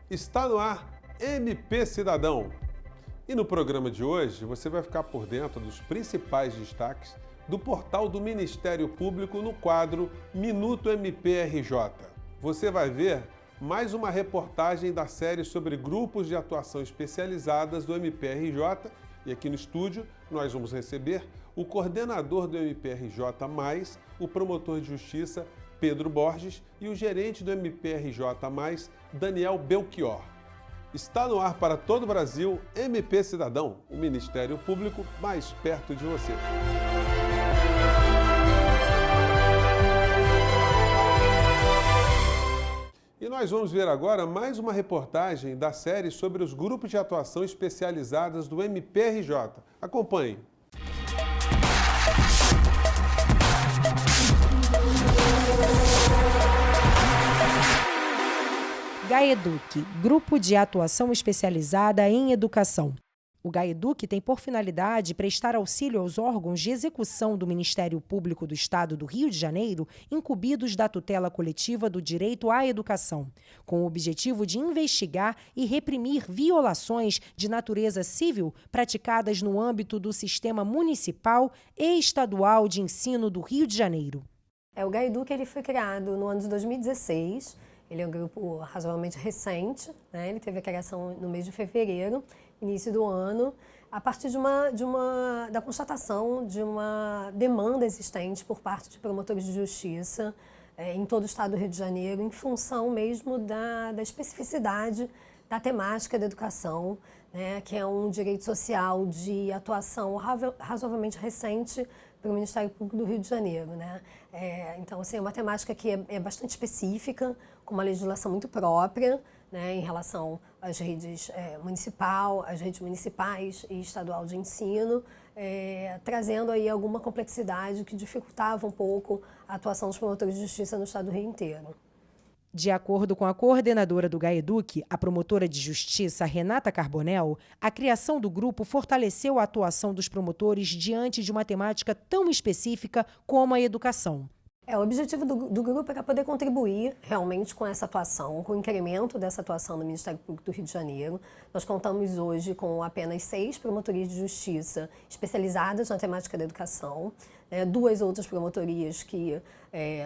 Está no ar MP Cidadão. E no programa de hoje você vai ficar por dentro dos principais destaques do portal do Ministério Público no quadro Minuto MPRJ. Você vai ver mais uma reportagem da série sobre grupos de atuação especializadas do MPRJ e aqui no estúdio nós vamos receber o coordenador do MPRJ+, o promotor de justiça Pedro Borges e o gerente do MPRJ+, Daniel Belchior. Está no ar para todo o Brasil, MP Cidadão, o Ministério Público mais perto de você. E nós vamos ver agora mais uma reportagem da série sobre os grupos de atuação especializadas do MPRJ. Acompanhe. GAEDUC, Grupo de Atuação Especializada em Educação. O GAEDUC tem por finalidade prestar auxílio aos órgãos de execução do Ministério Público do Estado do Rio de Janeiro, incumbidos da tutela coletiva do direito à educação, com o objetivo de investigar e reprimir violações de natureza civil praticadas no âmbito do sistema municipal e estadual de ensino do Rio de Janeiro. O GAEDUC ele foi criado no ano de 2016. Ele é um grupo razoavelmente recente, né? Ele teve a criação no mês de fevereiro, início do ano, a partir da constatação de uma demanda existente por parte de promotores de justiça em todo o estado do Rio de Janeiro, em função mesmo da especificidade da temática da educação, né? Que é um direito social de atuação razoavelmente recente para o Ministério Público do Rio de Janeiro, né? Então, assim, é uma temática que é bastante específica, com uma legislação muito própria, né, em relação às redes às redes municipais e estadual de ensino, trazendo aí alguma complexidade que dificultava um pouco a atuação dos promotores de justiça no estado do Rio inteiro. De acordo com a coordenadora do GAEDUC, a promotora de justiça Renata Carbonel, a criação do grupo fortaleceu a atuação dos promotores diante de uma temática tão específica como a educação. O objetivo do grupo era poder contribuir realmente com essa atuação, com o incremento dessa atuação no Ministério Público do Rio de Janeiro. Nós contamos hoje com apenas 6 promotorias de justiça especializadas na temática da educação, 2 outras promotorias que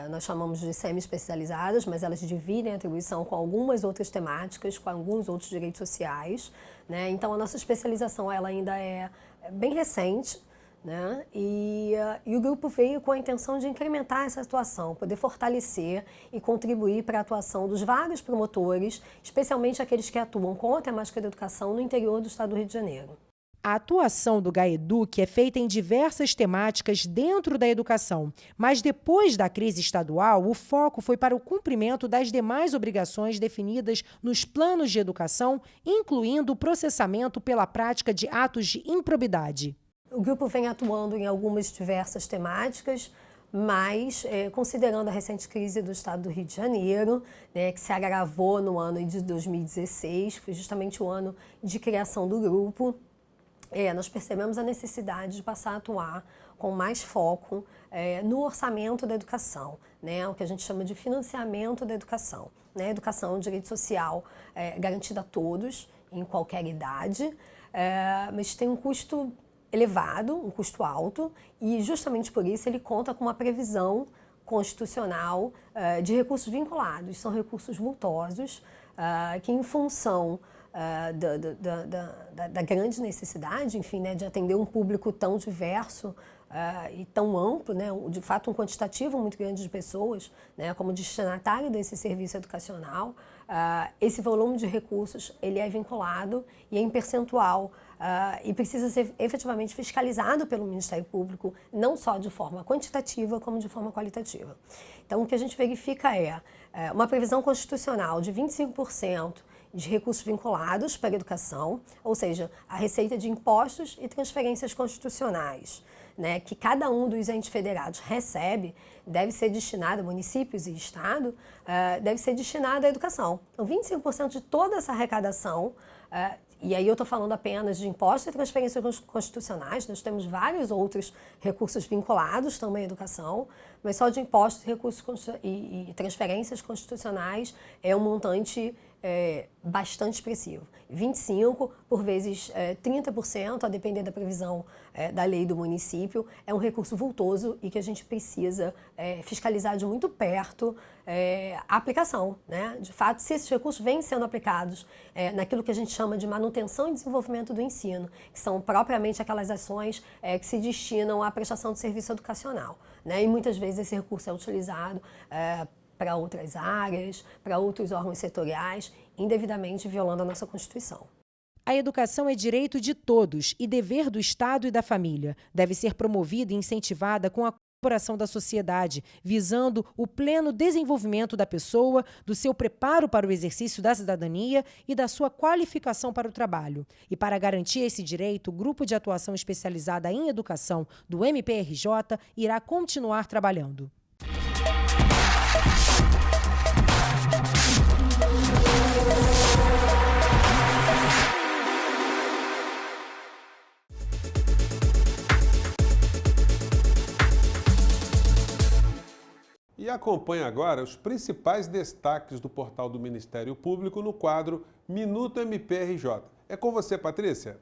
nós chamamos de semi-especializadas, mas elas dividem a atribuição com algumas outras temáticas, com alguns outros direitos sociais, né? Então a nossa especialização ela ainda é bem recente, né? E o grupo veio com a intenção de incrementar essa atuação, poder fortalecer e contribuir para a atuação dos vários promotores, especialmente aqueles que atuam com a temática da educação no interior do estado do Rio de Janeiro. A atuação do GAEDUC é feita em diversas temáticas dentro da educação, mas depois da crise estadual, o foco foi para o cumprimento das demais obrigações definidas nos planos de educação, incluindo o processamento pela prática de atos de improbidade. O grupo vem atuando em algumas diversas temáticas, mas considerando a recente crise do estado do Rio de Janeiro, né, que se agravou no ano de 2016, foi justamente o ano de criação do grupo, nós percebemos a necessidade de passar a atuar com mais foco no orçamento da educação, né, o que a gente chama de financiamento da educação. Né? Educação é um direito social garantido a todos, em qualquer idade, mas tem um custo elevado, um custo alto, e justamente por isso ele conta com uma previsão constitucional de recursos vinculados. São recursos vultosos que, em função da grande necessidade, enfim, né, de atender um público tão diverso e tão amplo, né, de fato um quantitativo muito grande de pessoas, né, como destinatário desse serviço educacional, esse volume de recursos ele é vinculado e é em percentual e precisa ser efetivamente fiscalizado pelo Ministério Público, não só de forma quantitativa, como de forma qualitativa. Então, o que a gente verifica é uma previsão constitucional de 25% de recursos vinculados para a educação, ou seja, a receita de impostos e transferências constitucionais, né, que cada um dos entes federados recebe, deve ser destinado, municípios e Estado, deve ser destinado à educação. Então, 25% de toda essa arrecadação, e aí eu estou falando apenas de impostos e transferências constitucionais, nós temos vários outros recursos vinculados também à educação, mas só de impostos, recursos e transferências constitucionais é um montante bastante expressivo. 25%, por vezes 30%, a depender da previsão da lei do município, é um recurso vultoso e que a gente precisa fiscalizar de muito perto a aplicação, né? De fato, se esses recursos vêm sendo aplicados naquilo que a gente chama de manutenção e desenvolvimento do ensino, que são propriamente aquelas ações que se destinam à prestação de serviço educacional, né? E muitas vezes esse recurso é utilizado para outras áreas, para outros órgãos setoriais, indevidamente violando a nossa Constituição. A educação é direito de todos e dever do Estado e da família. Deve ser promovida e incentivada com a colaboração da sociedade, visando o pleno desenvolvimento da pessoa, do seu preparo para o exercício da cidadania e da sua qualificação para o trabalho. E para garantir esse direito, o Grupo de Atuação Especializada em Educação do MPRJ irá continuar trabalhando. E acompanhe agora os principais destaques do portal do Ministério Público no quadro Minuto MPRJ. É com você, Patrícia.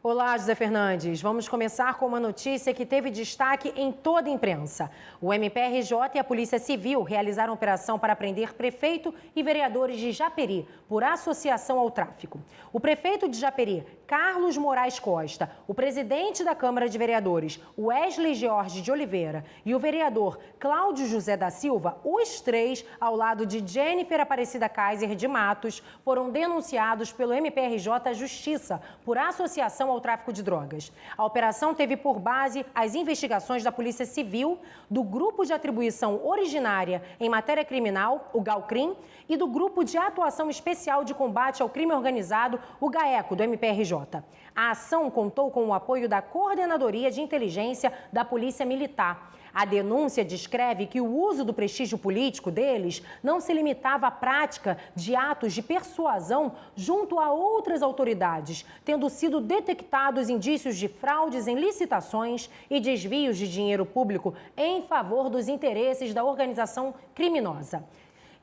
Olá, José Fernandes. Vamos começar com uma notícia que teve destaque em toda a imprensa. O MPRJ e a Polícia Civil realizaram operação para prender prefeito e vereadores de Japeri por associação ao tráfico. O prefeito de Japeri, Carlos Moraes Costa, o presidente da Câmara de Vereadores, Wesley George de Oliveira, e o vereador Cláudio José da Silva, os três, ao lado de Jennifer Aparecida Kaiser de Matos, foram denunciados pelo MPRJ à Justiça por associação ao tráfico de drogas. A operação teve por base as investigações da Polícia Civil, do Grupo de Atribuição Originária em Matéria Criminal, o GALCRIM, e do Grupo de Atuação Especial de Combate ao Crime Organizado, o GAECO, do MPRJ. A ação contou com o apoio da Coordenadoria de Inteligência da Polícia Militar. A denúncia descreve que o uso do prestígio político deles não se limitava à prática de atos de persuasão junto a outras autoridades, tendo sido detectados indícios de fraudes em licitações e desvios de dinheiro público em favor dos interesses da organização criminosa.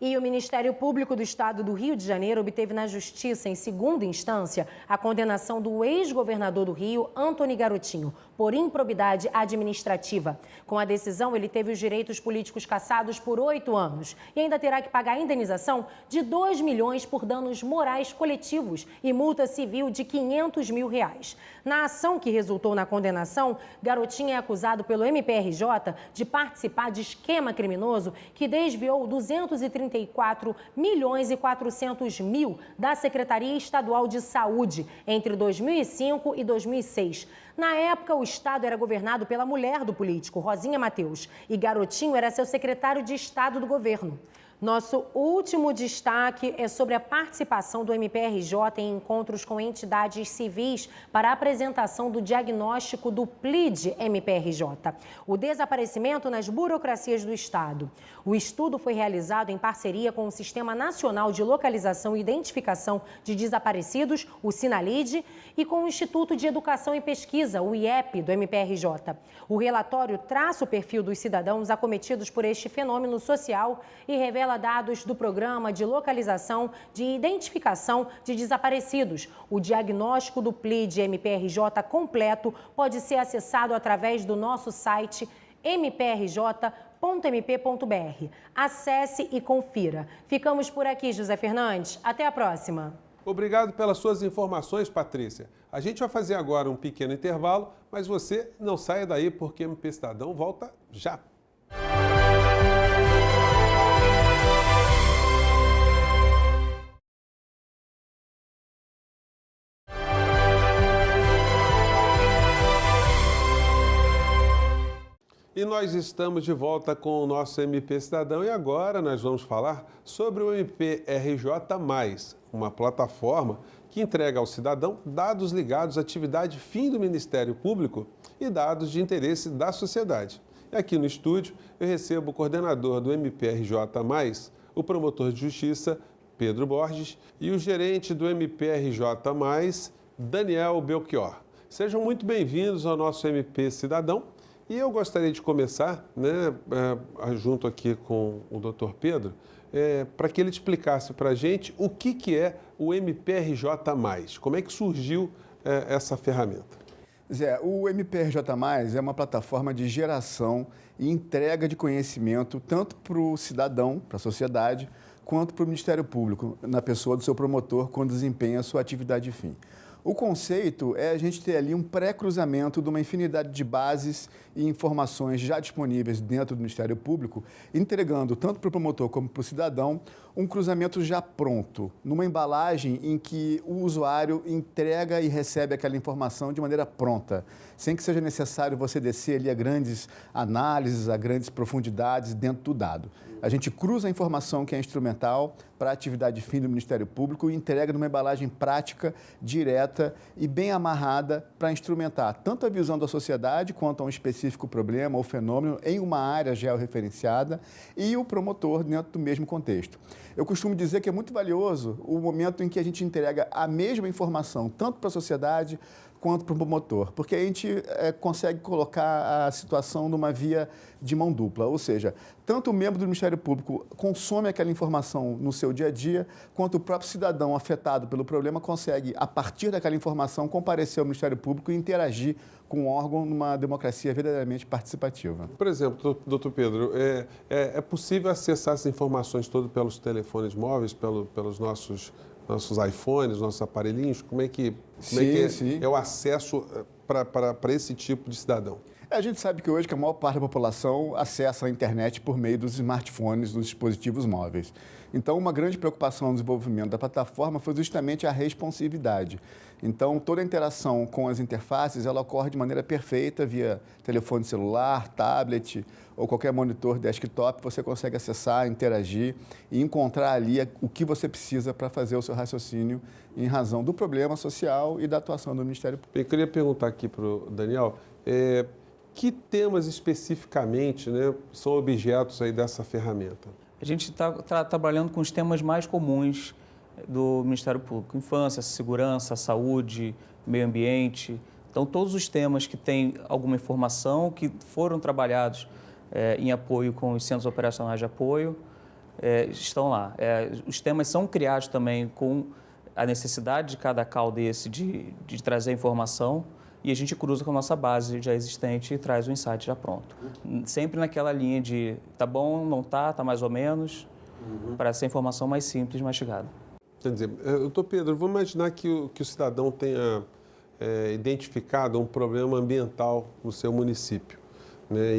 E o Ministério Público do Estado do Rio de Janeiro obteve na Justiça, em segunda instância, a condenação do ex-governador do Rio, Antony Garotinho, por improbidade administrativa. Com a decisão, ele teve os direitos políticos cassados por 8 anos e ainda terá que pagar a indenização de 2 milhões por danos morais coletivos e multa civil de R$500 mil. Na ação que resultou na condenação, Garotinho é acusado pelo MPRJ de participar de esquema criminoso que desviou 234 milhões e 400 mil da Secretaria Estadual de Saúde entre 2005 e 2006. Na época, o Estado era governado pela mulher do político, Rosinha Mateus, e Garotinho era seu secretário de Estado do governo. Nosso último destaque é sobre a participação do MPRJ em encontros com entidades civis para a apresentação do diagnóstico do PLID MPRJ, o desaparecimento nas burocracias do Estado. O estudo foi realizado em parceria com o Sistema Nacional de Localização e Identificação de Desaparecidos, o SINALID, e com o Instituto de Educação e Pesquisa, o IEP, do MPRJ. O relatório traça o perfil dos cidadãos acometidos por este fenômeno social e revela dados do Programa de Localização de Identificação de Desaparecidos. O diagnóstico do PLID MPRJ completo pode ser acessado através do nosso site mprj.mp.br. Acesse e confira. Ficamos por aqui, José Fernandes. Até a próxima. Obrigado pelas suas informações, Patrícia. A gente vai fazer agora um pequeno intervalo, mas você não saia daí porque o MP Cidadão volta já. E nós estamos de volta com o nosso MP Cidadão e agora nós vamos falar sobre o MPRJ+, uma plataforma que entrega ao cidadão dados ligados à atividade fim do Ministério Público e dados de interesse da sociedade. E aqui no estúdio eu recebo o coordenador do MPRJ+, o promotor de justiça, Pedro Borges, e o gerente do MPRJ+, Daniel Belchior. Sejam muito bem-vindos ao nosso MP Cidadão. E eu gostaria de começar, junto aqui com o Dr. Pedro, para que ele explicasse para a gente o que é o MPRJ+. Como é que surgiu essa ferramenta? Zé, o MPRJ+, é uma plataforma de geração e entrega de conhecimento tanto para o cidadão, para a sociedade, quanto para o Ministério Público, na pessoa do seu promotor, quando desempenha a sua atividade fim. O conceito é a gente ter ali um pré-cruzamento de uma infinidade de bases e informações já disponíveis dentro do Ministério Público, entregando tanto para o promotor como para o cidadão um cruzamento já pronto, numa embalagem em que o usuário entrega e recebe aquela informação de maneira pronta, sem que seja necessário você descer ali a grandes análises, a grandes profundidades dentro do dado. A gente cruza a informação que é instrumental para a atividade fim do Ministério Público e entrega numa embalagem prática, direta e bem amarrada para instrumentar tanto a visão da sociedade quanto a um específico problema ou fenômeno em uma área georreferenciada e o promotor dentro do mesmo contexto. Eu costumo dizer que é muito valioso o momento em que a gente entrega a mesma informação tanto para a sociedade quanto para o promotor, porque a gente consegue colocar a situação numa via de mão dupla, ou seja, tanto o membro do Ministério Público consome aquela informação no seu dia a dia, quanto o próprio cidadão afetado pelo problema consegue, a partir daquela informação, comparecer ao Ministério Público e interagir com o órgão numa democracia verdadeiramente participativa. Por exemplo, doutor Pedro, é possível acessar essas informações todas pelos telefones móveis, pelos nossos iPhones, nossos aparelhinhos? Como é que é o acesso para esse tipo de cidadão? A gente sabe que hoje que a maior parte da população acessa a internet por meio dos smartphones, dos dispositivos móveis. Então, uma grande preocupação no desenvolvimento da plataforma foi justamente a responsividade. Então, toda a interação com as interfaces, ela ocorre de maneira perfeita via telefone celular, tablet ou qualquer monitor desktop. Você consegue acessar, interagir e encontrar ali o que você precisa para fazer o seu raciocínio em razão do problema social e da atuação do Ministério Público. Eu queria perguntar aqui para o Daniel, que temas especificamente, né, são objetos aí dessa ferramenta? A gente está trabalhando com os temas mais comuns do Ministério Público: infância, segurança, saúde, meio ambiente. Então, todos os temas que têm alguma informação, que foram trabalhados em apoio com os centros operacionais de apoio, estão lá. Os temas são criados também com a necessidade de cada CAL desse de trazer informação, e a gente cruza com a nossa base já existente e traz o insight já pronto. Sempre naquela linha de tá bom, não tá mais ou menos, para essa informação mais simples, mastigada. Quer dizer, doutor Pedro, vamos imaginar que o cidadão tenha identificado um problema ambiental no seu município, né?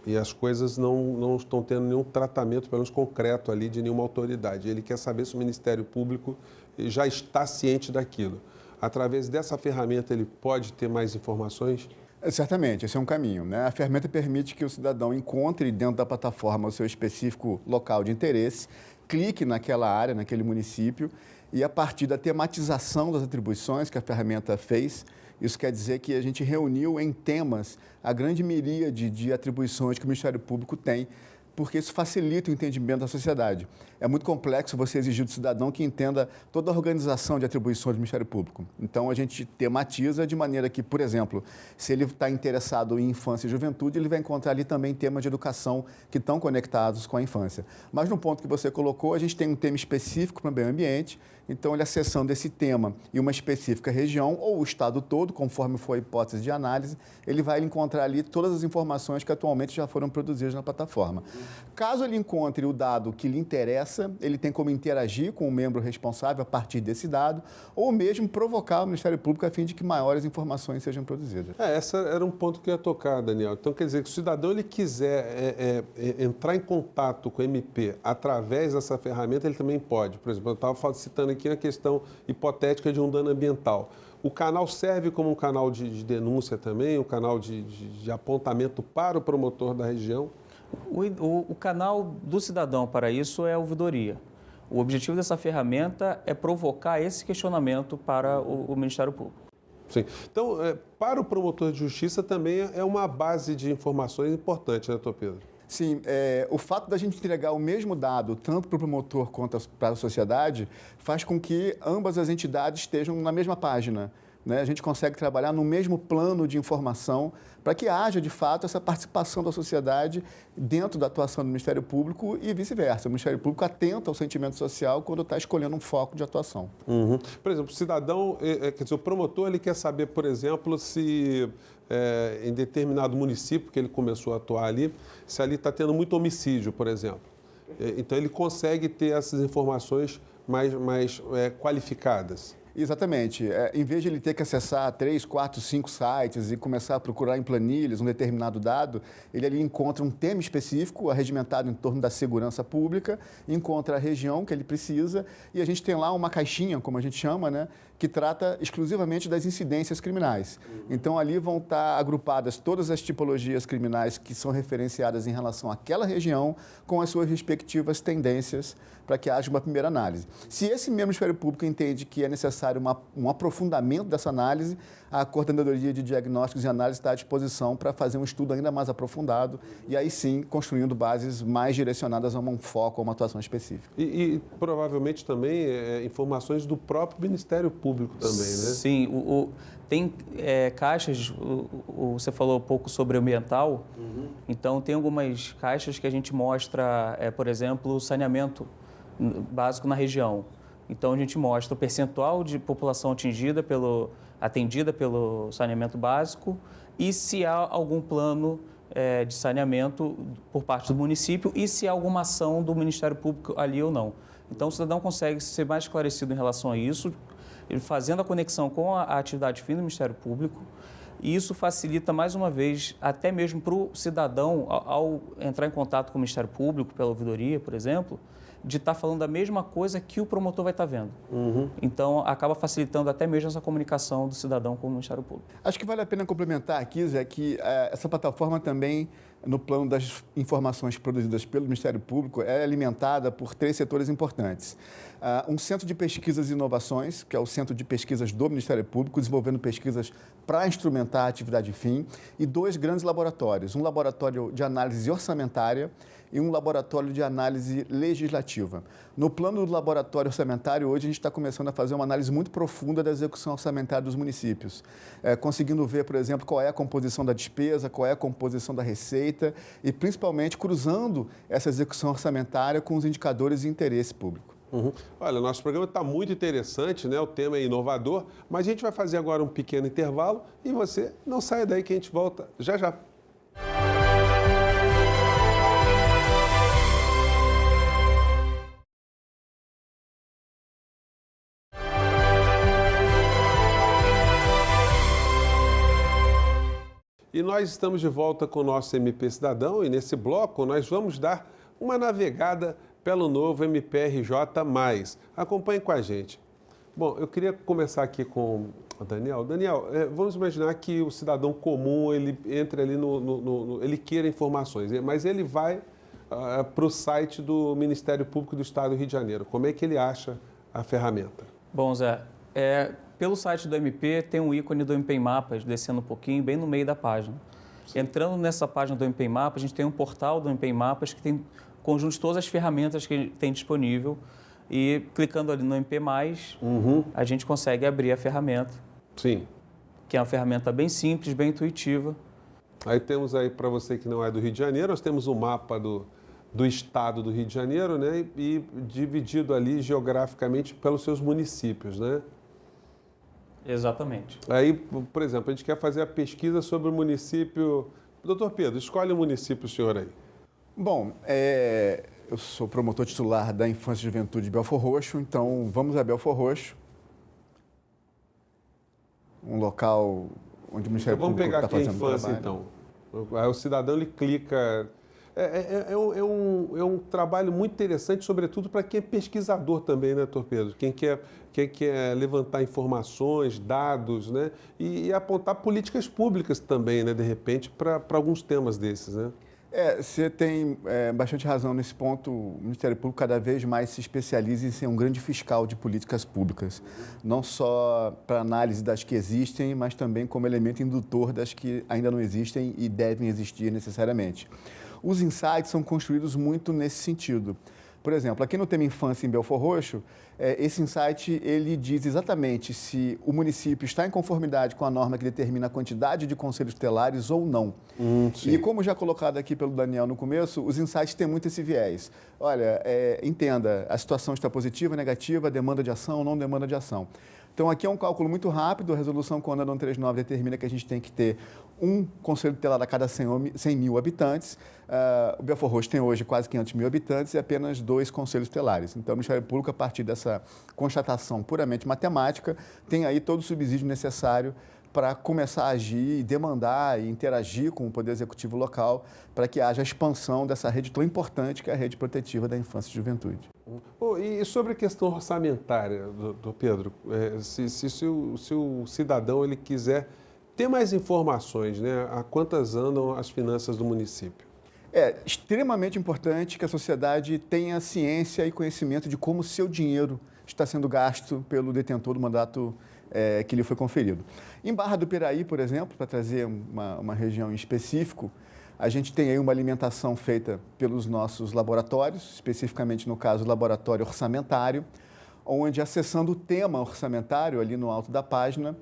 E as coisas não estão tendo nenhum tratamento, pelo menos concreto ali, de nenhuma autoridade. Ele quer saber se o Ministério Público já está ciente daquilo. Através dessa ferramenta, ele pode ter mais informações? Certamente, esse é um caminho, né? A ferramenta permite que o cidadão encontre dentro da plataforma o seu específico local de interesse, clique naquela área, naquele município, e a partir da tematização das atribuições que a ferramenta fez, isso quer dizer que a gente reuniu em temas a grande miríade de atribuições que o Ministério Público tem, porque isso facilita o entendimento da sociedade. É muito complexo você exigir do cidadão que entenda toda a organização de atribuições do Ministério Público. Então, a gente tematiza de maneira que, por exemplo, se ele está interessado em infância e juventude, ele vai encontrar ali também temas de educação que estão conectados com a infância. Mas no ponto que você colocou, a gente tem um tema específico para o meio ambiente, então ele acessando esse tema em uma específica região ou o estado todo, conforme for a hipótese de análise, ele vai encontrar ali todas as informações que atualmente já foram produzidas na plataforma. Caso ele encontre o dado que lhe interessa, ele tem como interagir com o membro responsável a partir desse dado, ou mesmo provocar o Ministério Público a fim de que maiores informações sejam produzidas. Esse era um ponto que eu ia tocar, Daniel. Então, quer dizer, que se o cidadão ele quiser entrar em contato com o MP através dessa ferramenta, ele também pode. Por exemplo, eu estava citando aqui a questão hipotética de um dano ambiental. O canal serve como um canal de denúncia também, um canal de apontamento para o promotor da região? O canal do cidadão para isso é a ouvidoria. O objetivo dessa ferramenta é provocar esse questionamento para o Ministério Público. Sim. Então, para o promotor de justiça também é uma base de informações importante, né, doutor Pedro? Sim, o fato da gente entregar o mesmo dado, tanto para o promotor quanto para a sociedade, faz com que ambas as entidades estejam na mesma página. né, a gente consegue trabalhar no mesmo plano de informação para que haja, de fato, essa participação da sociedade dentro da atuação do Ministério Público e vice-versa. O Ministério Público atenta ao sentimento social quando está escolhendo um foco de atuação. Uhum. Por exemplo, o cidadão, quer dizer, o promotor, ele quer saber, por exemplo, se em determinado município que ele começou a atuar ali, se ali está tendo muito homicídio, por exemplo. Então, ele consegue ter essas informações mais qualificadas. Exatamente. Em vez de ele ter que acessar 3, 4, 5 sites e começar a procurar em planilhas um determinado dado, ele ali encontra um tema específico, arregimentado em torno da segurança pública, encontra a região que ele precisa e a gente tem lá uma caixinha, como a gente chama, né, que trata exclusivamente das incidências criminais. Então, ali vão estar agrupadas todas as tipologias criminais que são referenciadas em relação àquela região com as suas respectivas tendências para que haja uma primeira análise. Se esse mesmo Ministério Público entende que é necessário um aprofundamento dessa análise, a Coordenadoria de Diagnósticos e Análise está à disposição para fazer um estudo ainda mais aprofundado e aí sim construindo bases mais direcionadas a um foco, a uma atuação específica. E provavelmente também informações do próprio Ministério Público também, né? Sim, tem caixas, você falou um pouco sobre o ambiental, então tem algumas caixas que a gente mostra, por exemplo, saneamento básico na região. Então, a gente mostra o percentual de população atendida pelo saneamento básico e se há algum plano de saneamento por parte do município e se há alguma ação do Ministério Público ali ou não. Então, o cidadão consegue ser mais esclarecido em relação a isso, fazendo a conexão com a atividade fim do Ministério Público. E isso facilita, mais uma vez, até mesmo para o cidadão, ao entrar em contato com o Ministério Público, pela ouvidoria, por exemplo, de estar falando a mesma coisa que o promotor vai estar vendo. Então, acaba facilitando até mesmo essa comunicação do cidadão com o Ministério Público. Acho que vale a pena complementar aqui, Zé, que essa plataforma também, no plano das informações produzidas pelo Ministério Público, é alimentada por 3 setores importantes. Um centro de pesquisas e inovações, que é o centro de pesquisas do Ministério Público, desenvolvendo pesquisas para instrumentar a atividade fim, e 2 grandes laboratórios, um laboratório de análise orçamentária e um laboratório de análise legislativa. No plano do laboratório orçamentário, hoje a gente está começando a fazer uma análise muito profunda da execução orçamentária dos municípios, conseguindo ver, por exemplo, qual é a composição da despesa, qual é a composição da receita e, principalmente, cruzando essa execução orçamentária com os indicadores de interesse público. Olha, nosso programa está muito interessante, né? O tema é inovador, mas a gente vai fazer agora um pequeno intervalo e você não saia daí que a gente volta já já. E nós estamos de volta com o nosso MP Cidadão e nesse bloco nós vamos dar uma navegada pelo novo MPRJ+. Acompanhe com a gente. Bom, eu queria começar aqui com o Daniel. Daniel, vamos imaginar que o cidadão comum, ele entre ali ele queira informações, mas ele vai para o site do Ministério Público do Estado do Rio de Janeiro. Como é que ele acha a ferramenta? Bom, Zé, pelo site do MP tem um ícone do MP em Mapas, descendo um pouquinho, bem no meio da página. Sim. Entrando nessa página do MP em Mapas, a gente tem um portal do MP em Mapas que tem conjunto de todas as ferramentas que tem disponível e clicando ali no MP+, a gente consegue abrir a ferramenta. Sim. Que é uma ferramenta bem simples, bem intuitiva. Aí temos aí, para você que não é do Rio de Janeiro, nós temos um mapa do estado do Rio de Janeiro, né? E dividido ali geograficamente pelos seus municípios, né? Exatamente. Aí, por exemplo, a gente quer fazer a pesquisa sobre o município... Doutor Pedro, escolhe o município, senhor aí. Bom, eu sou promotor titular da Infância e Juventude de Belfor Roxo, então vamos a Belfor Roxo, um local onde o Ministério Público está fazendo trabalho. Vamos pegar aqui a infância, então. Aí o cidadão, ele clica... É um trabalho muito interessante, sobretudo para quem é pesquisador também, né, doutor Pedro? Quem quer levantar informações, dados, né? E apontar políticas públicas também, né, de repente, para alguns temas desses, né? Você tem bastante razão nesse ponto. O Ministério Público cada vez mais se especializa em ser um grande fiscal de políticas públicas, não só para análise das que existem, mas também como elemento indutor das que ainda não existem e devem existir necessariamente. Os insights são construídos muito nesse sentido. Por exemplo, aqui no tema infância em Belfor Roxo, esse insight ele diz exatamente se o município está em conformidade com a norma que determina a quantidade de conselhos tutelares ou não. E como já colocado aqui pelo Daniel no começo, os insights têm muito esse viés. Olha, entenda, a situação está positiva, negativa, demanda de ação, não demanda de ação. Então, aqui é um cálculo muito rápido, a resolução CONADA 139 determina que a gente tem que ter um conselho tutelar a cada 100 mil habitantes. O Belfor Roxo tem hoje quase 500 mil habitantes e apenas 2 conselhos tutelares. Então, o Ministério Público, a partir dessa constatação puramente matemática, tem aí todo o subsídio necessário para começar a agir e demandar e interagir com o Poder Executivo local para que haja a expansão dessa rede tão importante que é a rede protetiva da infância e juventude. E sobre a questão orçamentária, doutor Pedro, se o cidadão ele quiser ter mais informações, né, a quantas andam as finanças do município? É extremamente importante que a sociedade tenha ciência e conhecimento de como o seu dinheiro está sendo gasto pelo detentor do mandato que lhe foi conferido. Em Barra do Piraí, por exemplo, para trazer uma região em específico, a gente tem aí uma alimentação feita pelos nossos laboratórios, especificamente no caso o laboratório orçamentário, onde acessando o tema orçamentário ali no alto da página,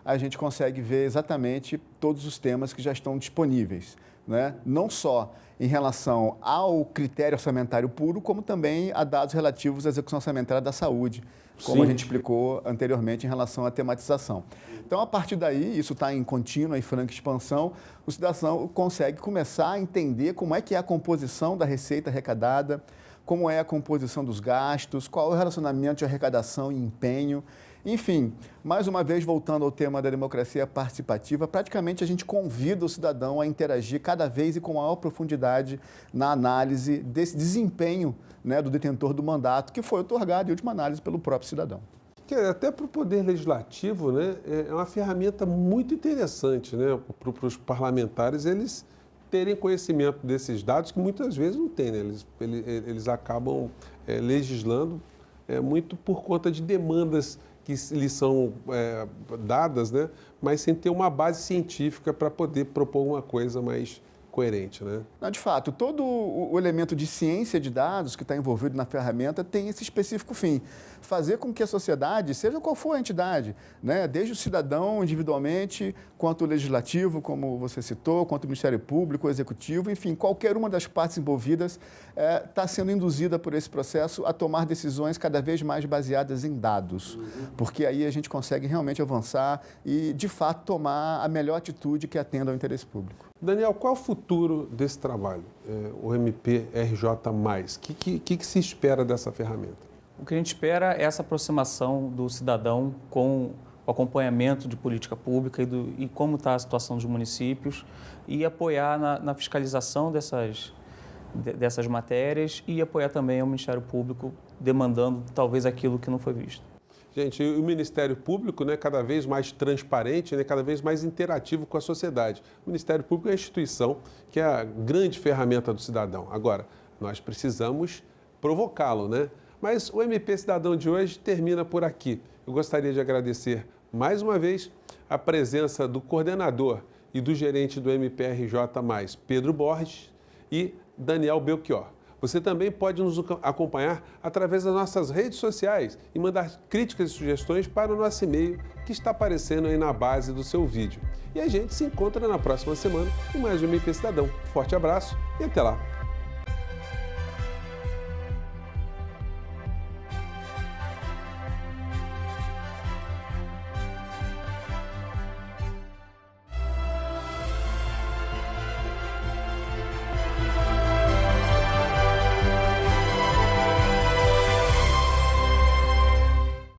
a gente consegue ver exatamente todos os temas que já estão disponíveis, né? Não só em relação ao critério orçamentário puro, como também a dados relativos à execução orçamentária da saúde, como a gente explicou anteriormente em relação à tematização. Então, a partir daí, isso está em contínua e franca expansão, o cidadão consegue começar a entender como é que é a composição da receita arrecadada, como é a composição dos gastos, qual é o relacionamento de arrecadação e empenho. Enfim, mais uma vez, voltando ao tema da democracia participativa, praticamente a gente convida o cidadão a interagir cada vez e com maior profundidade na análise desse desempenho, né, do detentor do mandato, que foi otorgado, em última análise, pelo próprio cidadão. Até para o Poder Legislativo, né, é uma ferramenta muito interessante, né, para os parlamentares eles terem conhecimento desses dados que muitas vezes não têm, né? Eles acabam legislando muito por conta de demandas que lhes são dadas, né, mas sem ter uma base científica para poder propor uma coisa mais coerente, né? Não, de fato, todo o elemento de ciência de dados que está envolvido na ferramenta tem esse específico fim, fazer com que a sociedade, seja qual for a entidade, né, desde o cidadão individualmente, quanto o legislativo, como você citou, quanto o Ministério Público, o Executivo, enfim, qualquer uma das partes envolvidas está sendo induzida por esse processo a tomar decisões cada vez mais baseadas em dados, porque aí a gente consegue realmente avançar e, de fato, tomar a melhor atitude que atenda ao interesse público. Daniel, qual é o futuro desse trabalho, o MPRJ+? O que se espera dessa ferramenta? O que a gente espera é essa aproximação do cidadão com o acompanhamento de política pública e como está a situação dos municípios e apoiar na fiscalização dessas matérias e apoiar também o Ministério Público demandando talvez aquilo que não foi visto. Gente, o Ministério Público, né, cada vez mais transparente, né, cada vez mais interativo com a sociedade. O Ministério Público é a instituição que é a grande ferramenta do cidadão. Agora, nós precisamos provocá-lo, né? Mas o MP Cidadão de hoje termina por aqui. Eu gostaria de agradecer mais uma vez a presença do coordenador e do gerente do MPRJ+, Pedro Borges, e Daniel Belchior. Você também pode nos acompanhar através das nossas redes sociais e mandar críticas e sugestões para o nosso e-mail que está aparecendo aí na base do seu vídeo. E a gente se encontra na próxima semana com mais um MP Cidadão. Forte abraço e até lá!